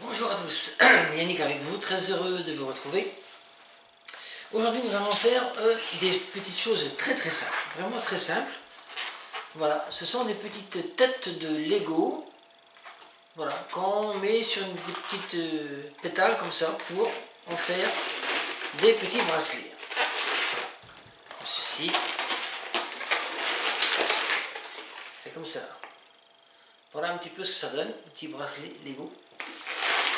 Bonjour à tous, Yannick avec vous, très heureux de vous retrouver. Aujourd'hui nous allons faire des petites choses très simples, vraiment très simples. Voilà, ce sont des petites têtes de Lego, voilà, qu'on met sur des petites pétales comme ça pour en faire des petits bracelets. Comme ceci, et comme ça. Voilà un petit peu ce que ça donne, un petit bracelet Lego.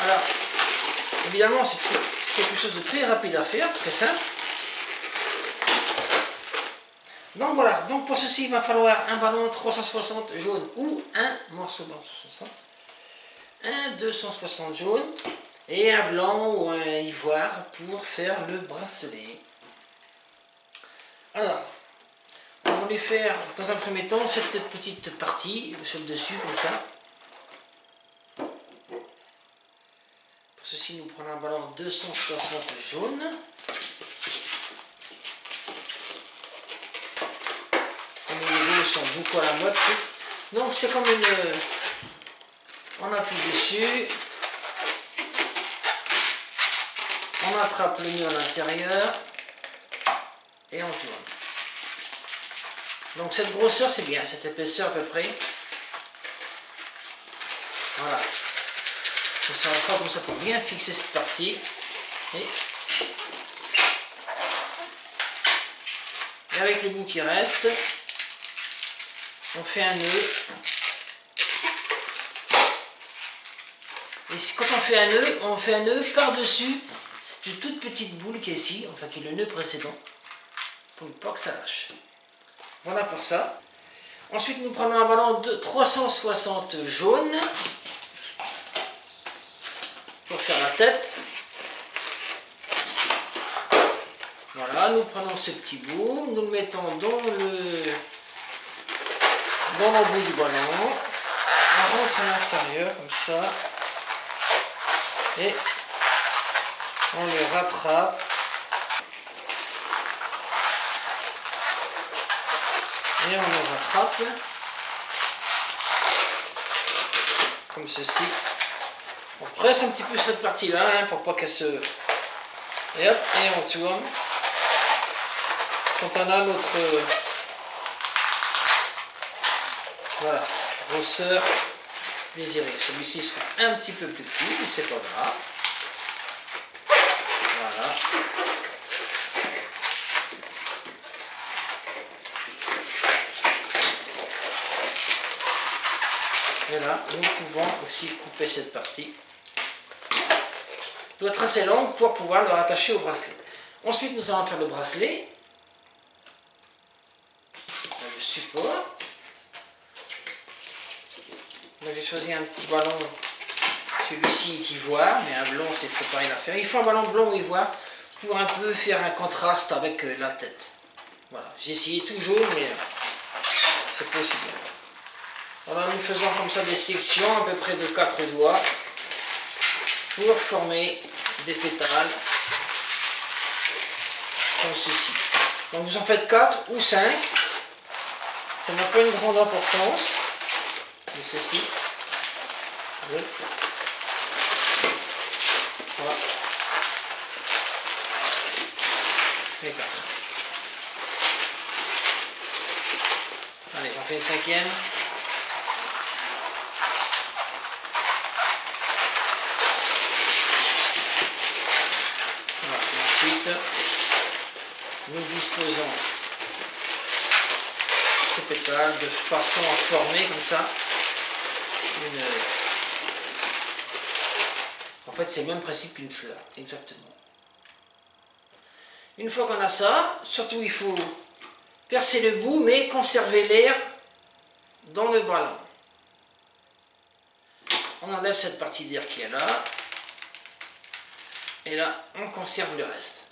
Alors, évidemment, c'est quelque chose de très rapide à faire, très simple. Donc voilà, donc pour ceci, il va falloir un ballon 360 jaune ou un morceau blanc 360, un 260 jaune et un blanc ou un ivoire pour faire le bracelet. Alors, on va lui faire dans un premier temps cette petite partie sur le dessus, comme ça. Pour ceci, nous prenons un ballon 260 jaune. Les Legos sont beaucoup à la mode. Donc c'est comme une... On appuie dessus. On attrape le nœud à l'intérieur. Et on tourne. Donc cette grosseur c'est bien, cette épaisseur à peu près. Voilà. Ça va faire comme ça pour bien fixer cette partie. Et avec le bout qui reste, on fait un nœud. Et quand on fait un nœud par-dessus cette toute petite boule qui est ici, enfin qui est le nœud précédent, pour ne pas que ça lâche. Voilà pour ça. Ensuite, nous prenons un ballon de 360 jaune pour faire la tête. Voilà, nous prenons ce petit bout, nous le mettons dans l'embout du ballon, on rentre à l'intérieur comme ça, et on le rattrape, et on le rattrape, comme ceci. On presse un petit peu cette partie-là, hein, pour pas qu'elle se... Et hop, et on tourne. Quand on a notre... Voilà, grosseur désirée. Celui-ci sera un petit peu plus petit, mais c'est pas grave. Voilà. Et là, nous pouvons aussi couper cette partie. Elle doit être assez longue pour pouvoir le rattacher au bracelet. Ensuite, nous allons faire le bracelet. Le support. Donc j'ai choisi un petit ballon, celui-ci est ivoire, mais un blanc c'est pareil à faire. Il faut un ballon blanc ou ivoire pour un peu faire un contraste avec la tête. Voilà, j'ai essayé tout jaune, mais c'est possible. Voilà, nous faisons comme ça des sections à peu près de 4 doigts pour former des pétales comme ceci. Donc vous en faites 4 ou 5, ça n'a pas une grande importance. De ceci. Voilà. Et 4. Allez, j'en fais une 5e. Voilà. Et ensuite, nous disposons ces pétales de façon à former comme ça. En fait, c'est le même principe qu'une fleur, exactement. Une fois qu'on a ça, surtout il faut percer le bout, mais conserver l'air dans le ballon. On enlève cette partie d'air qui est là, et là, on conserve le reste.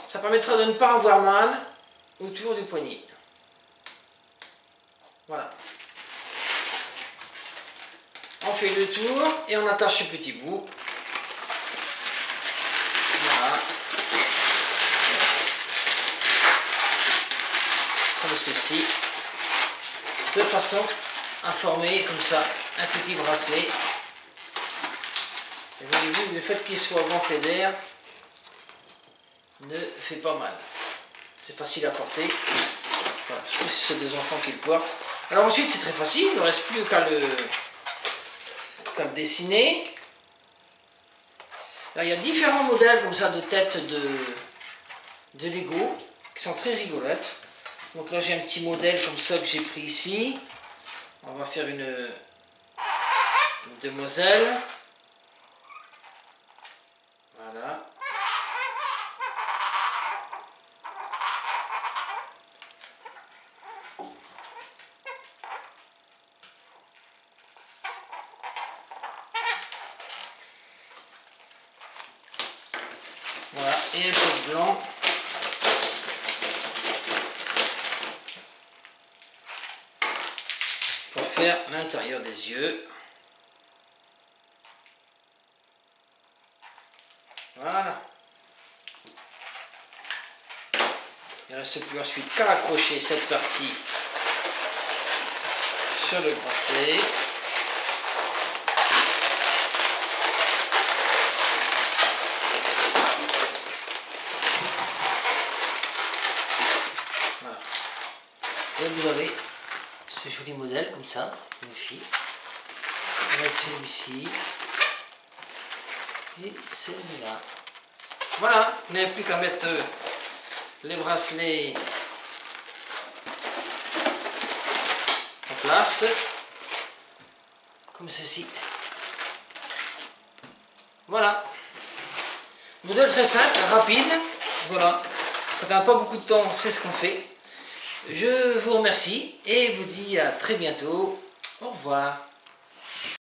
Ça permettra de ne pas avoir mal autour du poignet. Voilà. On fait le tour et on attache ce petit bout. Voilà. Comme ceci. De façon à former comme ça un petit bracelet Et voyez-vous, le fait qu'il soit gonflé d'air ne fait pas mal. C'est facile à porter. Voilà, surtout si ce sont des enfants qui le portent. Alors ensuite, c'est très facile, il ne reste plus qu'à le dessiner. Alors, il y a différents modèles comme ça de têtes de Lego qui sont très rigolotes. Donc là, j'ai un petit modèle comme ça que j'ai pris ici. On va faire une demoiselle. Voilà. Voilà, et un peu de blanc. Pour faire l'intérieur des yeux. Voilà. Il ne reste plus ensuite qu'à accrocher cette partie sur le bracelet. Voilà. Et vous avez ce joli modèle comme ça, une fille, avec celui-ci et celui-là. Voilà, vous n'avez plus qu'à mettre les bracelets en place, comme ceci. Voilà. Modèle très simple, rapide. Voilà. Quand on n'a pas beaucoup de temps, c'est ce qu'on fait. Je vous remercie et vous dis à très bientôt. Au revoir.